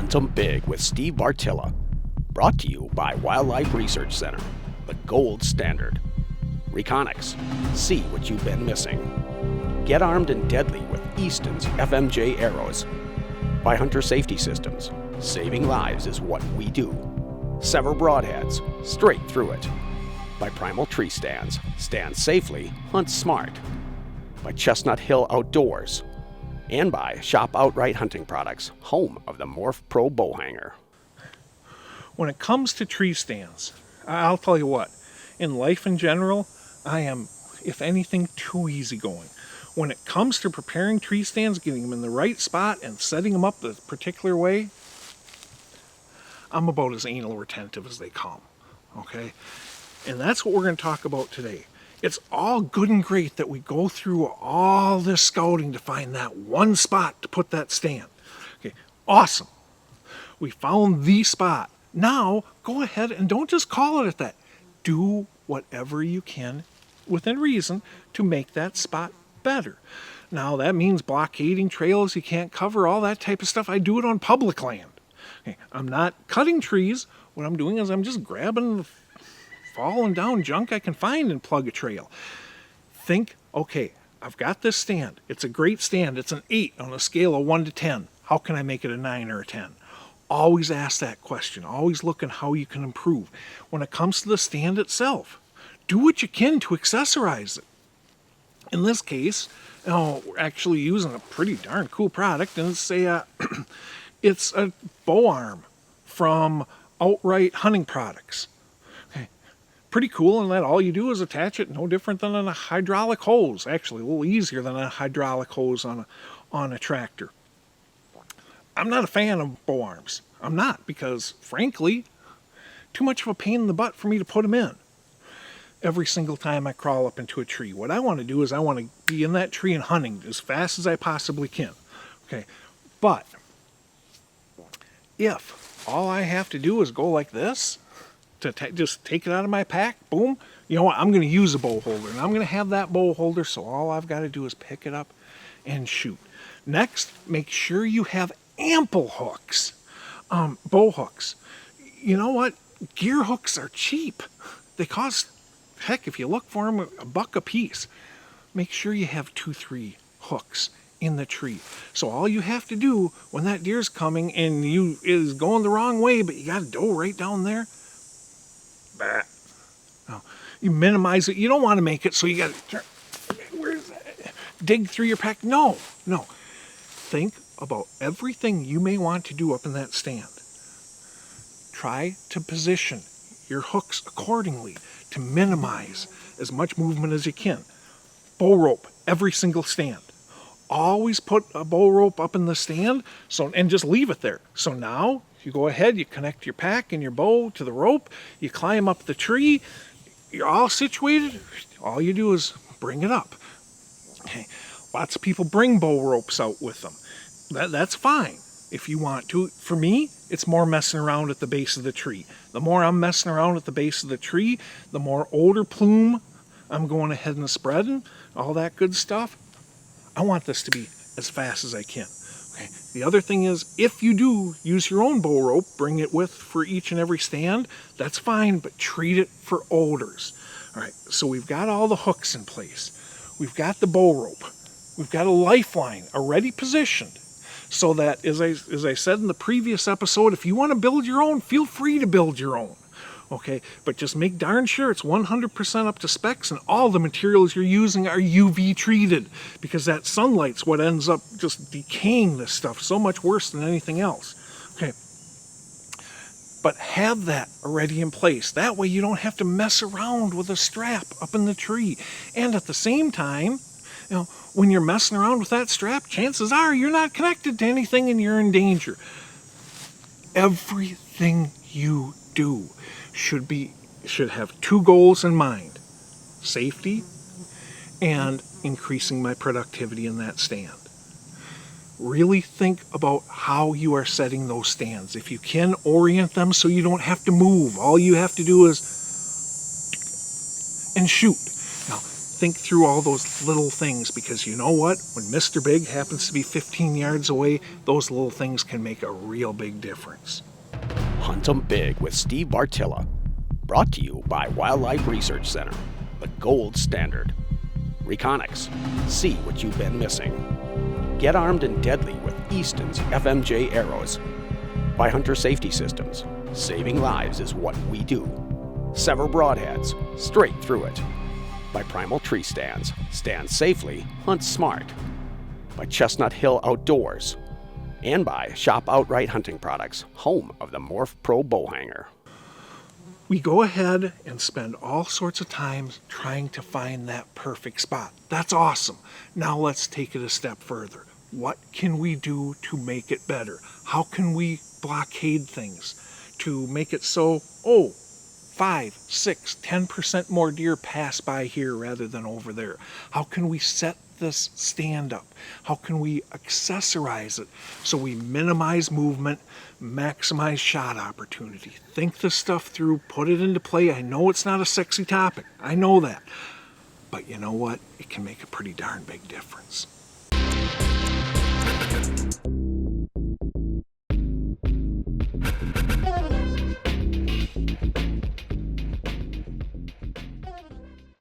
Hunt 'em Big with Steve Bartylla. Brought to you by Wildlife Research Center, the gold standard. RECONYX, see what you've been missing. Get armed and deadly with Easton's FMJ arrows. By Hunter Safety Systems, saving lives is what we do. Sever broadheads, straight through it. By Primal Tree Stands, stand safely, hunt smart. By Chestnut Hill Outdoors. And by Shop Outright Hunting Products, home of the Morph Pro Bowhanger. When it comes to tree stands, I'll tell you what, in life in general, I am, if anything, too easygoing. When it comes to preparing tree stands, getting them in the right spot and setting them up the particular way, I'm about as anal retentive as they come, okay? And that's what we're going to talk about today. It's all good and great that we go through all this scouting to find that one spot to put that stand. Okay, awesome. We found the spot. Now, go ahead and don't just call it at that. Do whatever you can within reason to make that spot better. Now, that means blockading trails you can't cover, all that type of stuff. I do it on public land. Okay, I'm not cutting trees. What I'm doing is I'm just grabbing falling down junk I can find and plug a trail. Think, okay, I've got this stand. It's a great stand. It's an 8 on a scale of 1 to 10. How can I make it a 9 or a 10? Always ask that question. Always look at how you can improve. When it comes to the stand itself, do what you can to accessorize it. In this case, we're actually using a pretty darn cool product, and it's a bow arm from Outright Hunting Products. Pretty cool in that all you do is attach it, no different than a hydraulic hose. Actually, a little easier than a hydraulic hose on a tractor. I'm not a fan of bow arms. I'm not, because frankly, too much of a pain in the butt for me to put them in every single time I crawl up into a tree. What I want to do is I want to be in that tree and hunting as fast as I possibly can. Okay, but if all I have to do is go like this, to just take it out of my pack, boom, you know what, I'm going to use a bow holder, and I'm going to have that bow holder, so all I've got to do is pick it up and shoot. Next, make sure you have ample hooks, bow hooks. You know what, gear hooks are cheap. They cost, heck, if you look for them, $1 a piece. Make sure you have 2-3 hooks in the tree. So all you have to do when that deer's coming and you is going the wrong way, but you got a doe right down there, no, you minimize it. You don't want to make it so you got to dig through your pack. No. Think about everything you may want to do up in that stand. Try to position your hooks accordingly to minimize as much movement as you can. Bow rope, every single stand. Always put a bow rope up in the stand, and just leave it there. So now you go ahead, you connect your pack and your bow to the rope, you climb up the tree, you're all situated, all you do is bring it up. Okay. Lots of people bring bow ropes out with them. That's fine if you want to. For me, it's more messing around at the base of the tree. The more I'm messing around at the base of the tree, the more older plume I'm going ahead and spreading, all that good stuff. I want this to be as fast as I can. Okay. The other thing is, if you do use your own bow rope, bring it with for each and every stand, that's fine, but treat it for odors. All right, so we've got all the hooks in place. We've got the bow rope. We've got a lifeline already positioned so that, as I said in the previous episode, if you want to build your own, feel free to build your own. Okay, but just make darn sure it's 100% up to specs and all the materials you're using are UV treated, because that sunlight's what ends up just decaying this stuff so much worse than anything else. Okay, but have that already in place. That way you don't have to mess around with a strap up in the tree. And at the same time, when you're messing around with that strap, chances are you're not connected to anything and you're in danger. Everything you do should have 2 goals in mind: safety and increasing my productivity in that stand. Really think about how you are setting those stands. If you can, orient them so you don't have to move. All you have to do is and shoot. Now, think through all those little things, because you know what? When Mr. Big happens to be 15 yards away, those little things can make a real big difference. Hunt 'em Big with Steve Bartylla. Brought to you by Wildlife Research Center, the gold standard. RECONYX. See what you've been missing. Get armed and deadly with Easton's FMJ arrows. By Hunter Safety Systems. Saving lives is what we do. Sever broadheads, straight through it. By Primal Tree Stands. Stand safely, hunt smart. By Chestnut Hill Outdoors. And by Shop Outright Hunting Products, home of the Morph Pro Bowhanger. We go ahead and spend all sorts of time trying to find that perfect spot. That's awesome. Now let's take it a step further. What can we do to make it better? How can we blockade things to make it so, 5, 6, 10% more deer pass by here rather than over there? How can we set this stand up? How can we accessorize it so we minimize movement, maximize shot opportunity? Think this stuff through, put it into play. I know it's not a sexy topic. I know that. But you know what? It can make a pretty darn big difference.